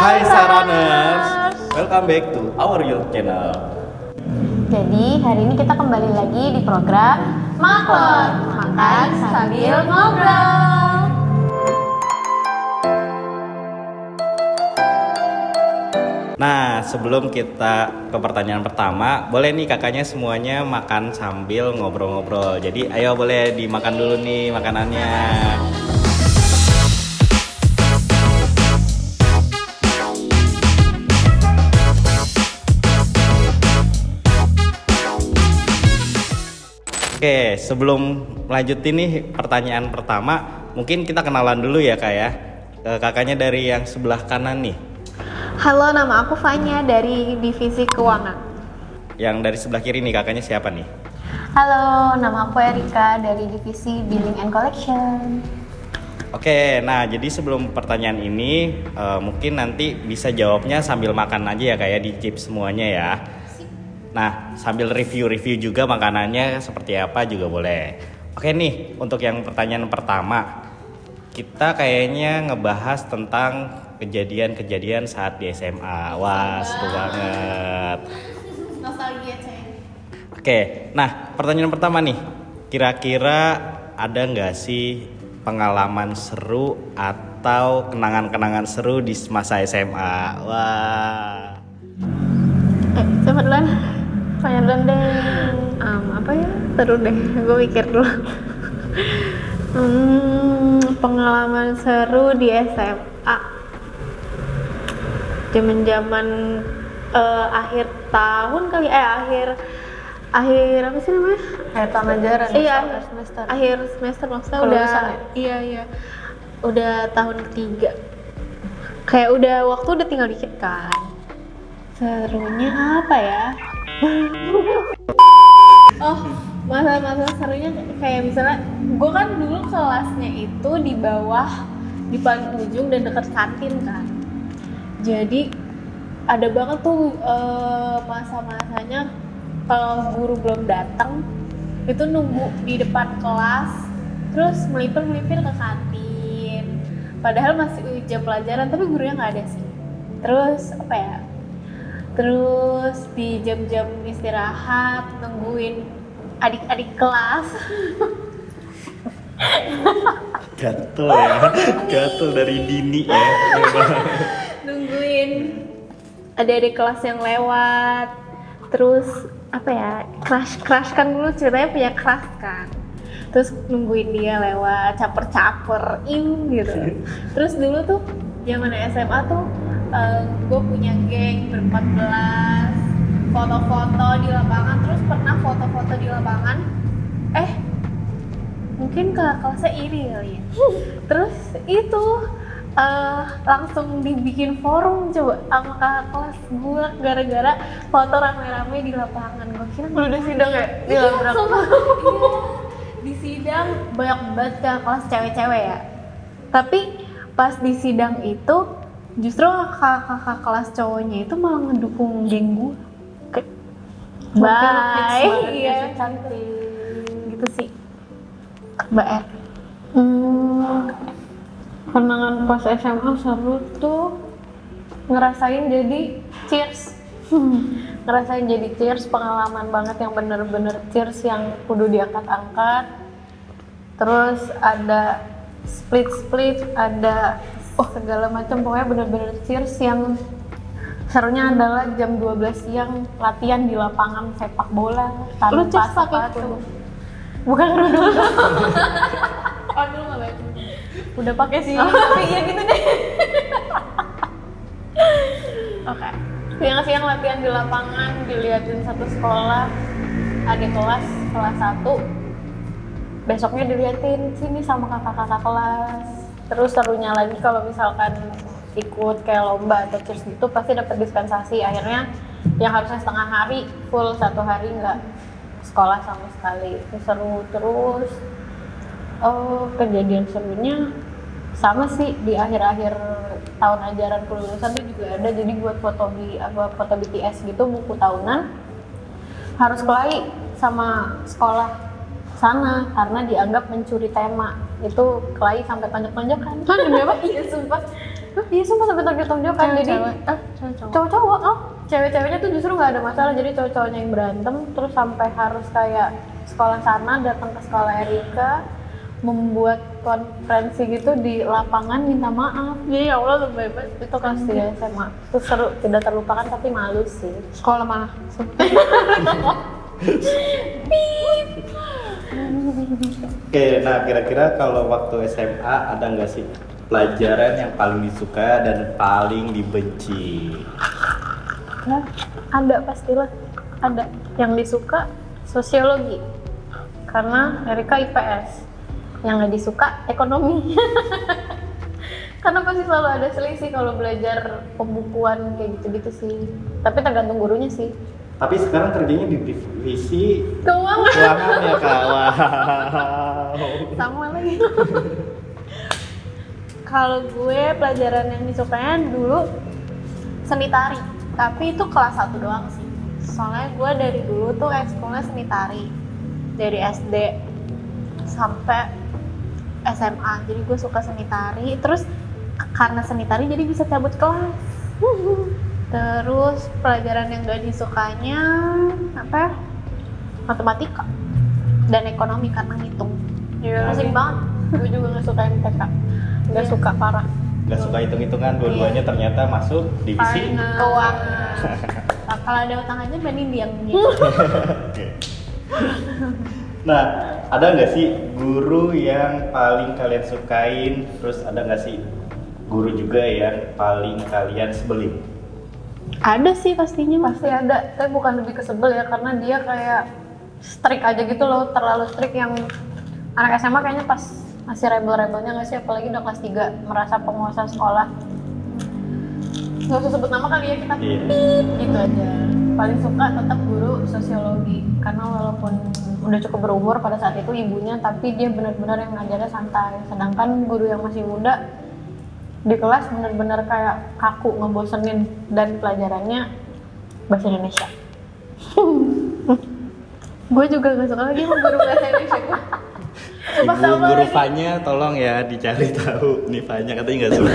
Hai Saraners, welcome back to our YouTube channel. Jadi hari ini kita kembali lagi di program Maklot, makan sambil ngobrol. Nah, sebelum kita ke pertanyaan pertama, boleh nih kakaknya semuanya makan sambil ngobrol-ngobrol. Jadi ayo boleh dimakan dulu nih makanannya. Oke, sebelum lanjutin nih pertanyaan pertama, mungkin kita kenalan dulu ya kak ya. Kakaknya dari yang sebelah kanan nih. Halo, nama aku Fanya dari Divisi Keuangan. Yang dari sebelah kiri nih kakaknya siapa nih? Halo, nama aku Erika dari Divisi Billing and Collection. Oke, nah jadi sebelum pertanyaan ini mungkin nanti bisa jawabnya sambil makan aja ya kayak di chip semuanya ya. Nah sambil review juga makanannya seperti apa juga boleh. Oke nih untuk yang pertanyaan pertama, kita kayaknya ngebahas tentang kejadian-kejadian saat di SMA. Wah seru banget. Nostalgia coy. Oke, nah pertanyaan pertama nih, kira-kira ada nggak sih pengalaman seru atau kenangan-kenangan seru di masa SMA? Wah. Coba duluan. Tanya duluan deh. Apa ya? Seru deh. Gue mikir dulu. Pengalaman seru di SMA. Zaman-zaman akhir tahun kali, akhir apa sih namanya? Akhir tahun ajaran. Iya, semester. Akhir semester maksudnya Kelulusan udah. ya? Iya. Udah tahun ketiga. Kayak udah waktu udah tinggal dikit kan. Serunya apa ya? Oh, masa-masa serunya kayak misalnya gue kan dulu kelasnya itu di bawah, di paling ujung dan dekat kantin kan. Jadi ada banget tuh masa-masanya kalau guru belum datang itu nunggu di depan kelas terus melipir ke kantin padahal masih jam pelajaran tapi gurunya nggak ada sih. Terus apa ya, terus di jam-jam istirahat nungguin adik-adik kelas. Gatel ya, gatel dari dini ya. Nungguin adik-adik kelas yang lewat. Terus apa ya, crush kan dulu ceritanya punya crush kan. Terus nungguin dia lewat, caper gitu. Terus dulu tuh zaman SMA tuh gue punya geng ber-14, foto-foto di lapangan. Terus pernah foto-foto di lapangan mungkin kakak kelasnya iri kali ya. Terus itu langsung dibikin forum coba sama kakak kelas gue gara-gara foto rame-rame di lapangan. Gue kira Udah sidang ya? iya, di sidang banyak banget kakak kelas cewek-cewek ya. Tapi pas di sidang itu justru kakak kelas cowoknya itu malah ngedukung geng gue. Bye, iya Cantik. gitu sih Mbak R. Kenangan pas SMA seru tuh ngerasain jadi cheers. Ngerasain jadi cheers, pengalaman banget yang bener-bener cheers yang kudu diangkat-angkat. Terus ada split, ada segala macam, pokoknya bener-bener cheers yang serunya adalah jam 12 siang latihan di lapangan sepak bola Lu tanpa cheers pakai sepatu. Bukan kerudung. Aduh nggak baik. Udah pakai sih. Tapi iya gitu deh. Oke. Siang-siang latihan di lapangan, diliatin satu sekolah, adik kelas 1. Besoknya diliatin sini sama kakak-kakak kelas. Terus serunya lagi kalau misalkan ikut kayak lomba atau cheers gitu pasti dapat dispensasi. Akhirnya yang harusnya setengah hari full 1 hari nggak sekolah sama sekali. Itu seru. Terus kejadian serunya sama sih di akhir-akhir tahun ajaran kelulusan tuh juga ada. Jadi buat foto BTS gitu, buku tahunan harus kelahi sama sekolah sana karena dianggap mencuri tema. Itu kelahi sampai tonjok-tonjokan. Demi apa? Iya sumpah. Iya sumpah sampai tonjok-tonjokan. Jadi cowok. cowok-cowok cewek-ceweknya tuh justru nggak ada masalah, jadi cowok-cowoknya yang berantem terus sampai harus kayak sekolah sana datang ke sekolah Erika membuat konferensi gitu di lapangan minta maaf. Jadi ya Allah lebih baik. Itu kelas 3 SMA. Itu seru, tidak terlupakan tapi malu sih. Sekolah mana? Oke, nah kira-kira kalau waktu SMA ada nggak sih pelajaran yang paling disuka dan paling dibenci? Nah, ada pastilah. Ada. Yang disuka sosiologi. Karena Erika IPS. Yang nggak disuka ekonomi. Karena pasti selalu ada selisih kalau belajar pembukuan kayak gitu-gitu sih. Tapi tergantung gurunya sih. Tapi sekarang kerjanya di divisi Keuangan. keuangan ya kak. Wow. Sama lagi. Kalau gue pelajaran yang disukanya dulu seni tari, tapi itu kelas 1 doang sih. Soalnya gue dari dulu tuh ekskulnya seni tari dari SD sampai SMA. Jadi gue suka seni tari. Terus karena seni tari jadi bisa cabut kelas. Terus pelajaran yang gak disukanya apa ya? Matematika dan ekonomi karena ngitung. Iya. Pusing banget. Gue juga nggak suka MTK. Nggak suka parah. Nggak suka hitung-hitungan, dua-duanya ternyata masuk divisi Keuangan. Nah, kalau ada utang aja banding dia yang gitu. Oke. Nah, ada nggak sih guru yang paling kalian sukain? Terus ada nggak sih guru juga yang paling kalian sebelin? Ada sih pastinya. Pasti ada, tapi bukan lebih kesebel ya, karena dia kayak strict aja gitu loh, terlalu strict yang anak SMA kayaknya pas masih rebel-rebelnya nggak sih, apalagi udah kelas 3 merasa penguasa sekolah. Nggak usah sebut nama kali ya, kita pip gitu aja. Paling suka tetap guru sosiologi, karena walaupun udah cukup berumur pada saat itu ibunya, tapi dia benar-benar yang ngajarnya santai. Sedangkan guru yang masih muda di kelas benar-benar kayak kaku, ngebosenin, dan pelajarannya bahasa Indonesia. Gue juga gak suka lagi sama guru bahasa Indonesia gue. Ibu guru Fanya tolong ya dicari tahu nih Fanya katanya nggak suka.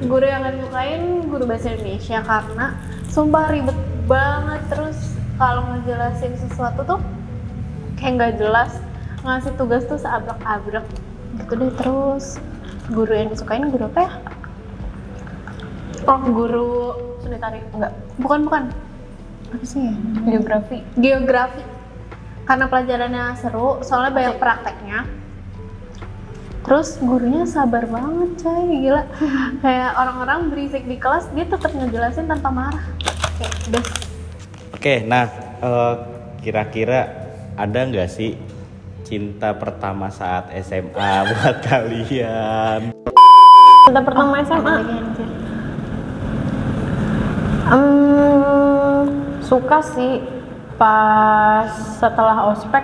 Guru yang gak sukain guru bahasa Indonesia karena sumpah ribet banget. Terus kalau ngejelasin sesuatu tuh kayak nggak jelas, ngasih tugas tuh seabrek-abrek gitu deh. Terus guru yang disukain guru apa ya? Oh, guru Seni tari enggak? bukan apa sih ya? Geografi karena pelajarannya seru, soalnya banyak prakteknya. Terus gurunya sabar banget coy, gila. Kayak orang-orang berisik di kelas, dia tetap ngejelasin tanpa marah. Kayak best. Oke, nah kira-kira ada nggak sih cinta pertama saat SMA buat kalian? Cinta pertama SMA? Suka sih pas setelah ospek.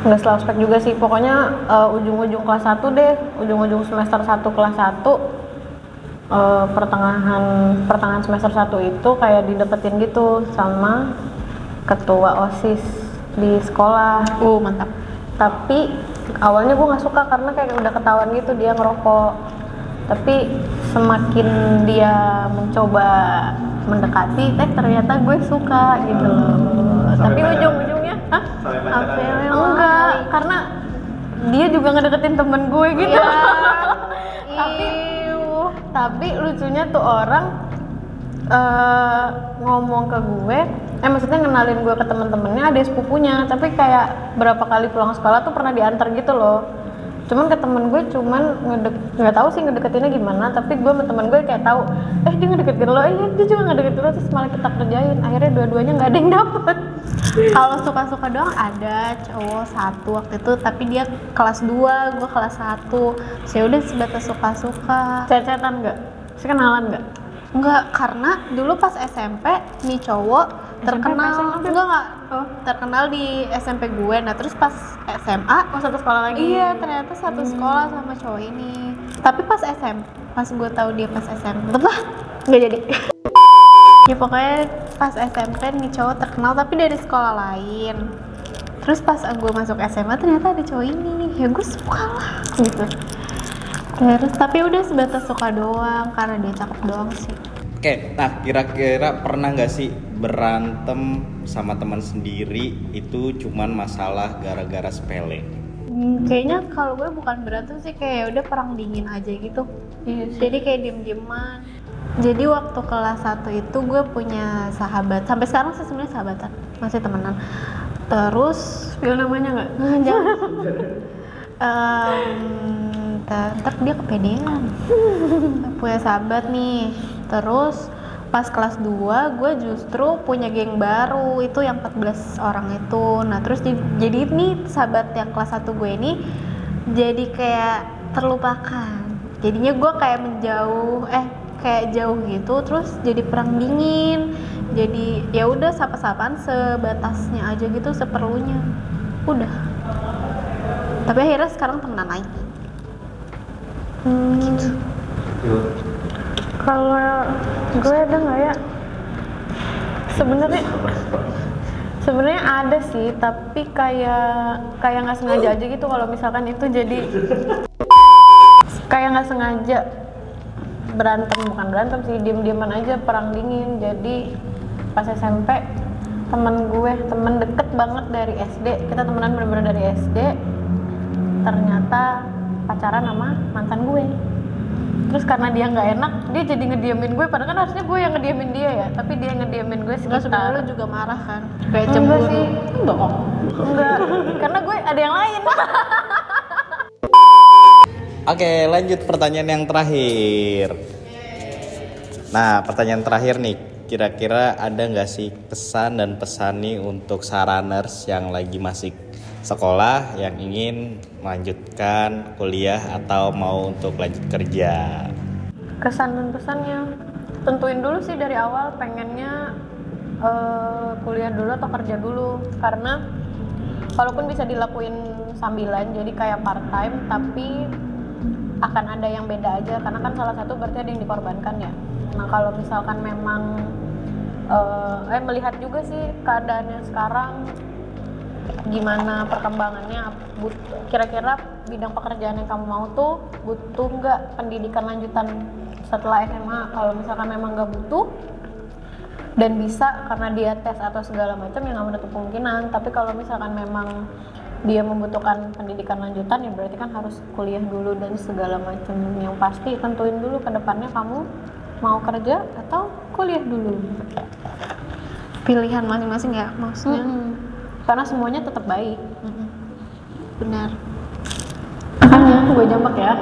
Nggak setelah ospek juga sih, pokoknya ujung-ujung kelas 1 deh, ujung-ujung semester 1 kelas 1, pertengahan semester 1 itu kayak dideketin gitu sama ketua OSIS di sekolah. Mantap. Tapi awalnya gue nggak suka karena kayak udah ketahuan gitu dia ngerokok. Tapi semakin dia mencoba mendekati, ternyata gue suka gitu loh. Tapi ujung-ujungnya, enggak, karena dia juga ngedeketin temen gue gitu. Tapi lucunya tuh orang ngomong ke gue, maksudnya ngenalin gue ke temen-temennya, ada sepupunya. Tapi kayak berapa kali pulang sekolah tuh pernah diantar gitu loh. Cuman ke temen gue nggak tahu sih ngedeketinnya gimana, tapi gue sama temen gue kayak tahu dia ngedeketin lo, dia juga ngedeketin lo, terus malah kita kerjain, akhirnya dua-duanya nggak ada yang dapet. Kalau suka-suka doang ada cowok satu waktu itu, tapi dia kelas 2, gue kelas 1. Saya udah sebatas suka-suka. Cecetan nggak? Kenalan nggak? Enggak, karena dulu pas SMP nih cowok terkenal, terkenal di SMP gue. Nah terus pas SMA, satu sekolah lagi. Iya, ternyata satu sekolah sama cowok ini. Tapi pas gue tahu dia pas SMP, nggak jadi. Ya pokoknya pas SMP nih cowok terkenal tapi dari sekolah lain. Terus pas gue masuk SMA ternyata ada cowok ini, ya gue suka lah gitu. Terus tapi udah sebatas suka doang karena dia cakep doang sih. Oke, nah kira-kira pernah nggak sih berantem sama teman sendiri itu cuman masalah gara-gara sepele? Kayaknya kalau gue bukan berantem sih, kayak udah perang dingin aja gitu. Jadi kayak diem-dieman. Jadi waktu kelas 1 itu gue punya sahabat, sampai sekarang sih sebenarnya sahabatan, masih temenan. Terus Spill namanya nggak? jangan. Ntar dia kepedean. Punya sahabat nih. Terus pas kelas 2 gue justru punya geng baru, itu yang 14 orang itu. Nah terus jadi ini sahabat yang kelas 1 gue ini jadi kayak terlupakan. Jadinya gue kayak kayak jauh gitu, terus jadi perang dingin. Jadi ya udah sapa-sapaan sebatasnya aja gitu, seperlunya. Udah. Tapi akhirnya sekarang temenan lagi. Gitu. Kalau gue ada nggak ya? Sebenarnya ada sih, tapi kayak nggak sengaja aja gitu. Kalau misalkan itu jadi kayak nggak sengaja bukan berantem sih, diem-dieman aja, perang dingin. Jadi pas SMP temen deket banget dari SD, kita temenan bener-bener dari SD, ternyata pacaran sama mantan gue. Terus karena dia nggak enak, dia jadi ngediemin gue, padahal kan harusnya gue yang ngediemin dia ya, tapi dia ngediemin gue sekitar. Sebenarnya lu juga marah kan? Kayak cemburu sih. Enggak, karena gue ada yang lain. Oke, lanjut pertanyaan yang terakhir. Nah, pertanyaan terakhir nih, kira-kira ada nggak sih pesan dan pesan nih untuk Saraners yang lagi masih sekolah, yang ingin melanjutkan kuliah atau mau untuk lanjut kerja? Kesan dan pesannya, tentuin dulu sih dari awal pengennya kuliah dulu atau kerja dulu, karena walaupun bisa dilakuin sambilan jadi kayak part time, tapi akan ada yang beda aja, karena kan salah satu berarti ada yang dikorbankan ya. Nah kalau misalkan memang melihat juga sih keadaannya sekarang, gimana perkembangannya, kira-kira bidang pekerjaan yang kamu mau tuh butuh nggak pendidikan lanjutan setelah SMA. Kalau misalkan memang nggak butuh dan bisa karena dia tes atau segala macam, ya nggak menutup kemungkinan. Tapi kalau misalkan memang dia membutuhkan pendidikan lanjutan, ya berarti kan harus kuliah dulu dan segala macam. Yang pasti tentuin dulu ke depannya kamu mau kerja atau kuliah dulu. Pilihan masing-masing ya maksudnya. Karena semuanya tetap baik. Benar. Makanya gue jambak ya.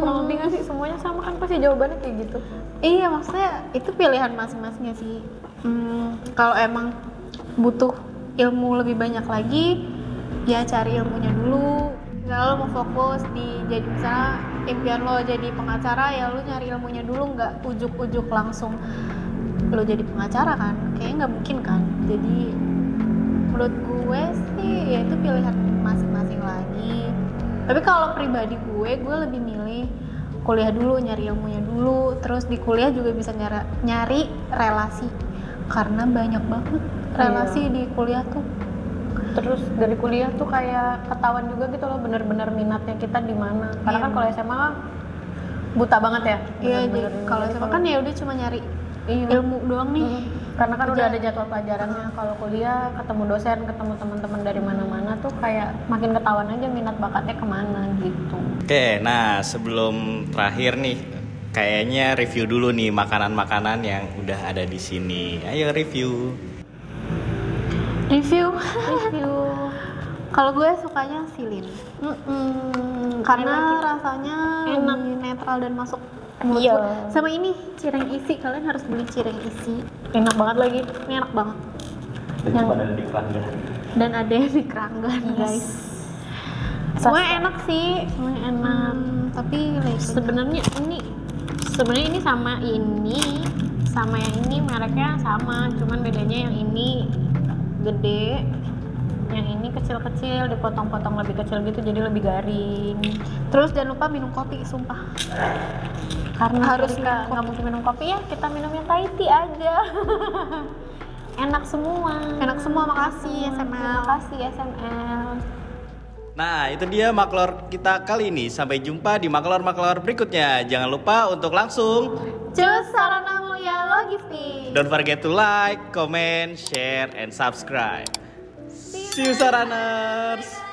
Kurang lebih nggak sih semuanya sama kan, pasti jawabannya kayak gitu. Iya, maksudnya itu pilihan masing-masingnya sih. Kalau emang butuh ilmu lebih banyak lagi, ya cari ilmunya dulu. Misalnya lo mau fokus jadi misalnya impian lo jadi pengacara, ya lo nyari ilmunya dulu, nggak ujuk-ujuk langsung lo jadi pengacara kan, kayaknya nggak mungkin kan. Jadi menurut gue sih ya itu pilihan masing-masing lagi. Tapi kalau pribadi gue lebih milih kuliah dulu, nyari ilmunya dulu, terus di kuliah juga bisa nyari relasi, karena banyak banget relasi di kuliah tuh. Terus dari kuliah tuh kayak ketahuan juga gitu loh bener-bener minatnya kita di mana. Karena kan kalau SMA kan buta banget ya. Iya, jadi kalau SMA kan ya udah cuma nyari ilmu doang nih. Karena kan udah ada jadwal pelajarannya. Kalau kuliah ketemu dosen, ketemu teman-teman dari mana-mana tuh kayak makin ketahuan aja minat bakatnya kemana gitu. Oke, nah sebelum terakhir nih, kayaknya review dulu nih makanan-makanan yang udah ada di sini. Ayo review. Review. Kalau gue sukanya silin. Karena rasanya enak, lebih netral dan masuk mulut. Iya. Sama ini cireng isi, kalian harus beli cireng isi. Enak banget lagi. Ini enak banget. Ada di Keranggan. Dan ada yang di Keranggan, guys. Semuanya enak sih, semuanya enak. Tapi Sebenarnya ini sama yang ini mereknya sama, cuman bedanya yang ini gede, yang ini kecil-kecil, dipotong-potong lebih kecil gitu jadi lebih garing. Terus jangan lupa minum kopi, sumpah. Karena harus nggak mungkin minum kopi ya, kita minum yang Thai tea aja. enak semua. Enak semua, makasih SML. Terima kasih SML. Nah, itu dia maklor kita kali ini. Sampai jumpa di maklor-maklor berikutnya. Jangan lupa untuk langsung Cus Sarana Mulia Logistik. don't forget to like, comment, share, and subscribe. See you Saraners.